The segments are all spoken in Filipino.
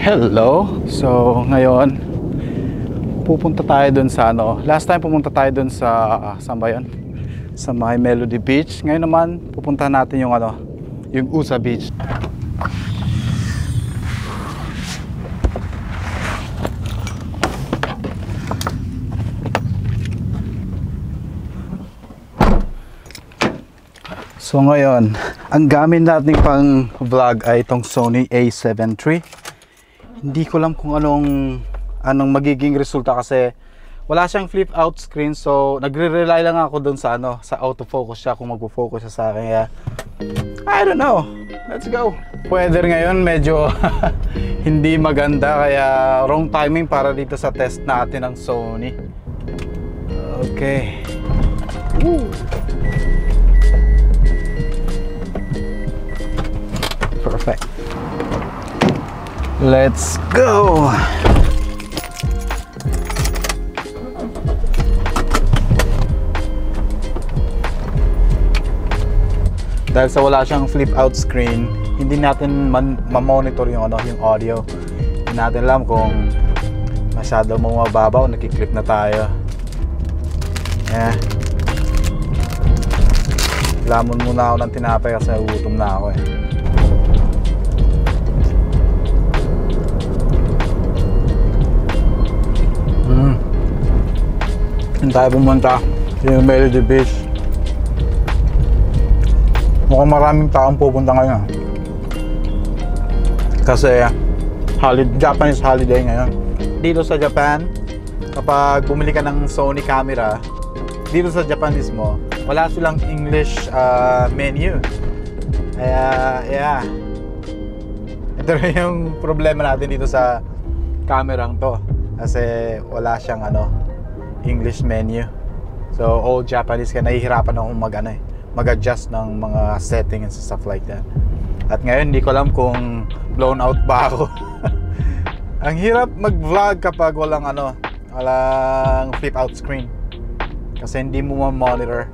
Hello! So, ngayon, pupunta tayo dun sa last time pumunta tayo dun sa, saan ba yun? Sa My Melody Beach. Ngayon naman, pupunta natin yung yung USA Beach. So ngayon, ang gamit natin pang vlog ay itong Sony A7 III. Hindi ko alam kung anong magiging resulta kasi wala siyang flip out screen, so nagre-rely lang ako dun sa sa autofocus siya kung magpo-focus siya sa akin. Kaya I don't know. Let's go. Weather ngayon medyo hindi maganda, kaya wrong timing para dito sa test natin ng Sony. Okay. Woo. Perfect. Let's go. Dahil sa wala siyang flip out screen, hindi natin ma-monitor yung yung audio. Hindi natin alam kung masyado mababa o nakiklip na tayo. Lamon muna ako ng tinapay kasi gutom na ako Hindi tayo pumunta yung Melody Beach. Mukhang maraming taong pupunta ngayon kasi Japanese holiday ngayon. Dito sa Japan, kapag bumili ka ng Sony camera, dito sa Japan mismo, wala silang English menu. Kaya ito rin yung problema natin dito sa kamerang to, kasi wala siyang English menu. So all Japanese, kaya nahihirapan akong mag-adjust ng mga settings and stuff like that. At ngayon hindi ko alam kung blown out ba ako. Ang hirap mag-vlog kapag walang flip out screen, kasi hindi mo ma-monitor.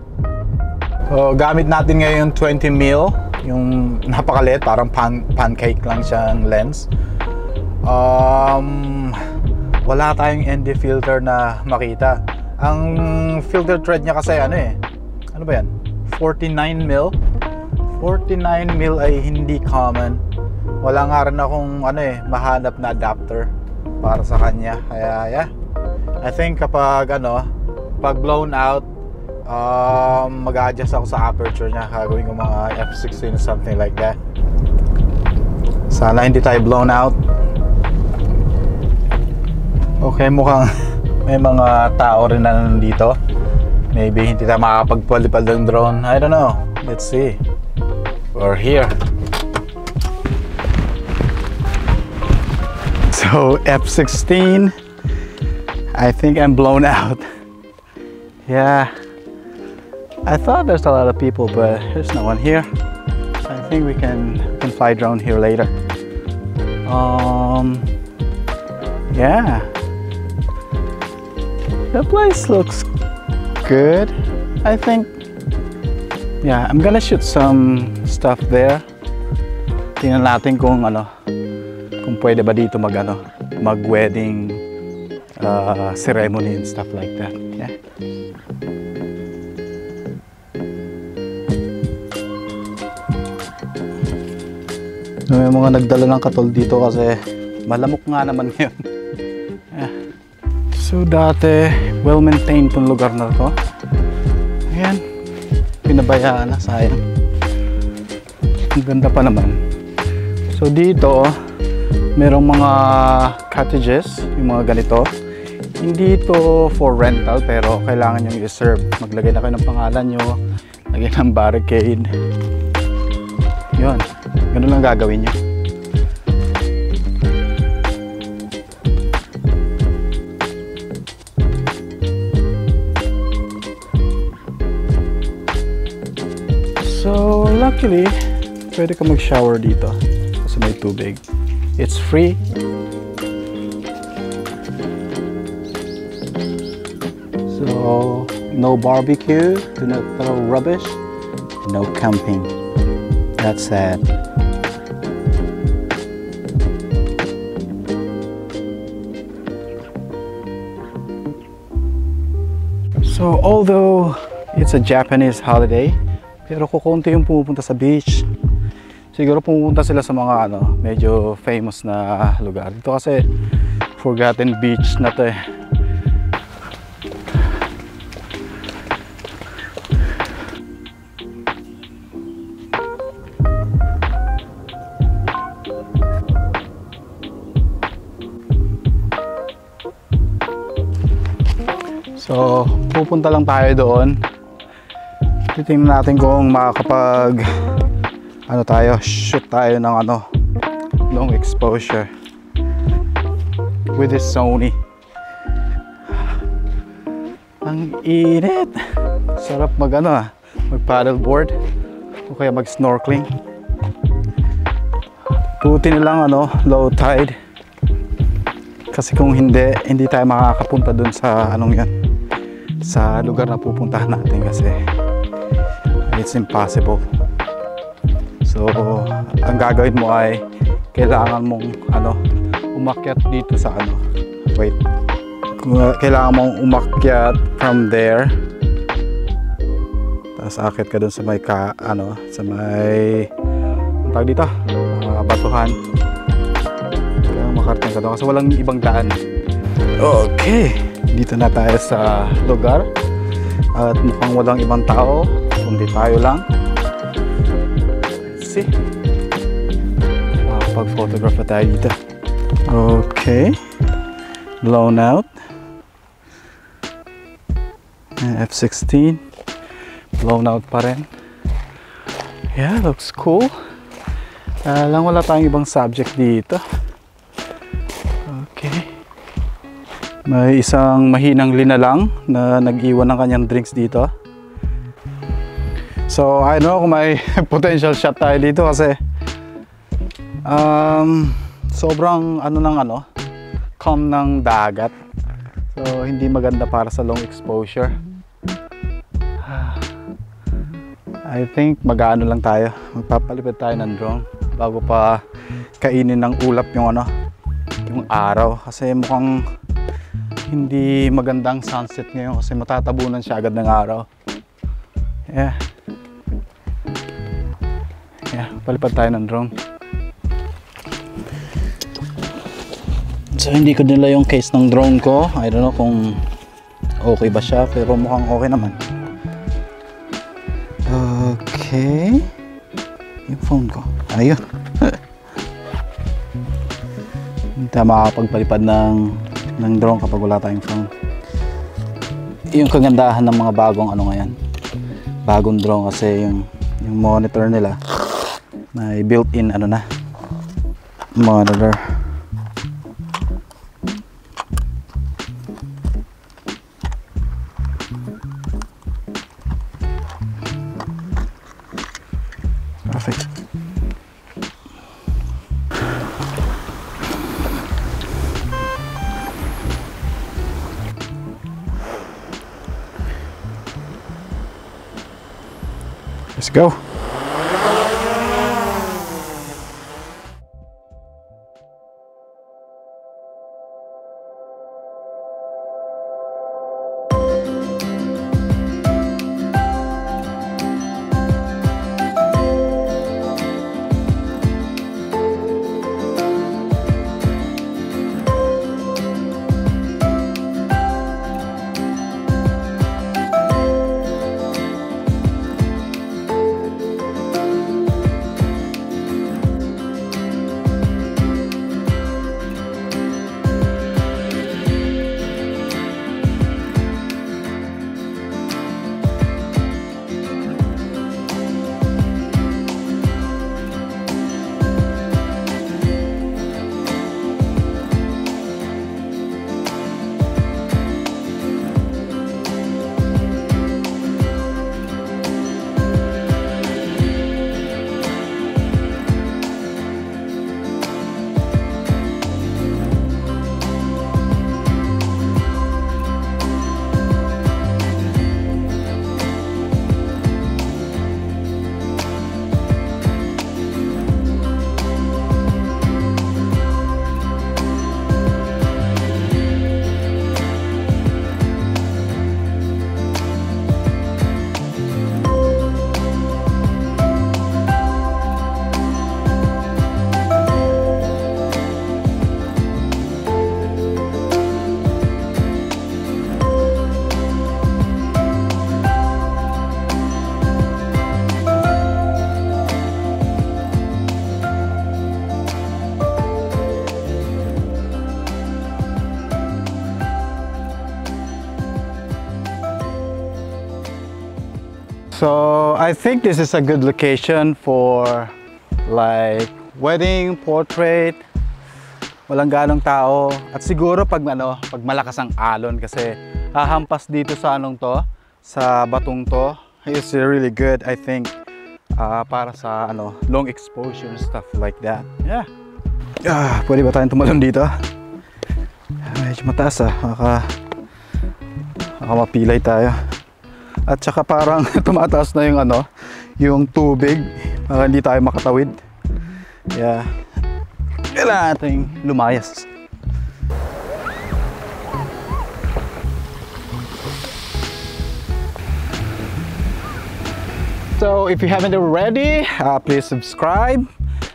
So gamit natin ngayon 20mm, yung napakaliit, parang pancake lang siyang lens. Wala tayong ND filter na makita. Ang filter thread niya kasi ano ba yan? 49mm. 49mm ay hindi common. Wala nga rin akong mahanap na adapter para sa kanya. Kaya I think kapag pag blown out, mag-adjust ako sa aperture niya. Gagawin ko mga f16 something like that. Sana hindi tayo blown out. Okay, mukhang may mga tao rin na nandito. Maybe hindi tayo makakapagpalipad ng drone. I don't know. Let's see. We're here. So, F16. I think I'm blown out. Yeah. I thought there's a lot of people, but there's no one here. I think we can fly drone here later. Yeah. The place looks good, I think. Yeah, I'm gonna shoot some stuff there. Tingnan natin kung kung pwede ba dito mag-wedding ceremony and stuff like that. Yeah. May mga nagdala ng katol dito kasi malamok nga naman ngayon. Yeah. So dati, well-maintained tong lugar na to. Ayan, pinabayaan na, sayang. Ang ganda pa naman. So dito, merong mga cottages, yung mga ganito. Hindi ito for rental, pero kailangan nyo i-reserve. Maglagay na kayo ng pangalan nyo, lagay ng barricade. Yun, ganun lang gagawin nyo. So, luckily, pwede ka mag-shower dito kasi may tubig. It's free. So, no barbecue, do not throw rubbish, no camping. That's sad. So although it's a Japanese holiday, pero kukunti yung pumupunta sa beach. Siguro pumupunta sila sa mga medyo famous na lugar. Dito kasi forgotten beach na to eh. So, pupunta lang tayo doon. Titingnan natin kung makakapag shoot tayo ng long exposure with this Sony. Ang init. Sarap mag paddleboard o kaya mag snorkeling. Buti na lang low tide. Kasi kung hindi tayo makakapunta dun sa sa lugar na pupuntahan natin kasi it's impossible. So ang gagawin mo ay kailangan mong umakyat dito sa kailangan mong umakyat from there, tapos akit ka dun sa may sa may tawag dito, batuhan, kaya makarating ka doon kasi walang ibang daan. Okay, dito na tayo sa lugar at mukhang walang ibang tao kundi tayo lang. Let's see, makapag-photograph na tayo dito. Okay, blown out F16, blown out pa rin. Yeah, looks cool. Lang wala tayong ibang subject dito. Okay, may isang mahinang linalang na nag-iwan ng kanyang drinks dito. So I don't know kung may potential shot tayo dito kasi sobrang calm ng dagat. So hindi maganda para sa long exposure. I think lang tayo, magpapalipad tayo ng drone bago pa kainin ng ulap yung araw kasi mukhang hindi magandang sunset ngayon kasi matatabunan siya agad ng araw. Yeah, palipad tayo ng drone. So hindi ko nila yung case ng drone ko. I don't know kung okay ba siya, pero mukhang okay naman. Okay, yung phone ko, ayun. Hindi tayo makakapagpalipad ng drone kapag wala tayong phone. Yung kagandahan ng mga bagong bagong drone kasi yung monitor nila may built-in monitor. Perfect. Let's go. So I think this is a good location for like wedding, portrait. Walang ganong tao. At siguro pag pag malakas ang alon kasi hahampas dito sa sa batong to. It's really good, I think. Para sa long exposure stuff like that. Yeah. Pwede ba tayong tumalon dito? Medyo mataas Baka mapilay tayo. At saka parang tumataas na yung yung tubig. Hindi tayo makatawid. Yeah. Kailangan nating lumayas. So if you haven't already, please subscribe,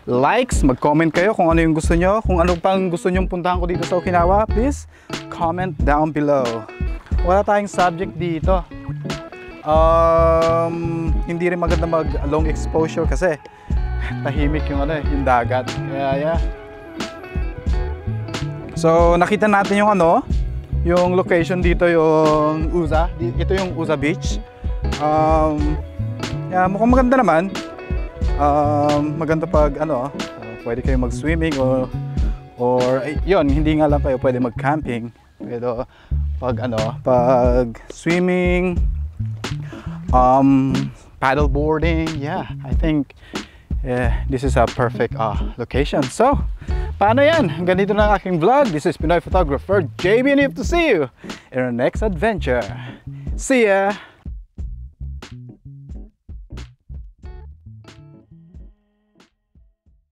likes, mag-comment kayo kung ano yung gusto nyo. Kung ano pang gusto nyong puntahan ko dito sa Okinawa, please comment down below. Wala tayong subject dito. Hindi rin maganda mag long exposure kasi tahimik yung yung dagat. Yeah. So nakita natin yung yung location dito, yung Uza. Ito yung Uza Beach. Yeah, mukhang maganda naman. Maganda pag pwede kayo mag-swimming or yun, hindi nga lang kayo pwede mag-camping. Pero pag pag swimming, paddleboarding, yeah, I think this is a perfect location. So, paano yan? Hanggang dito na ang aking vlog. This is Pinoy photographer JB and I hope to see you in our next adventure. See ya!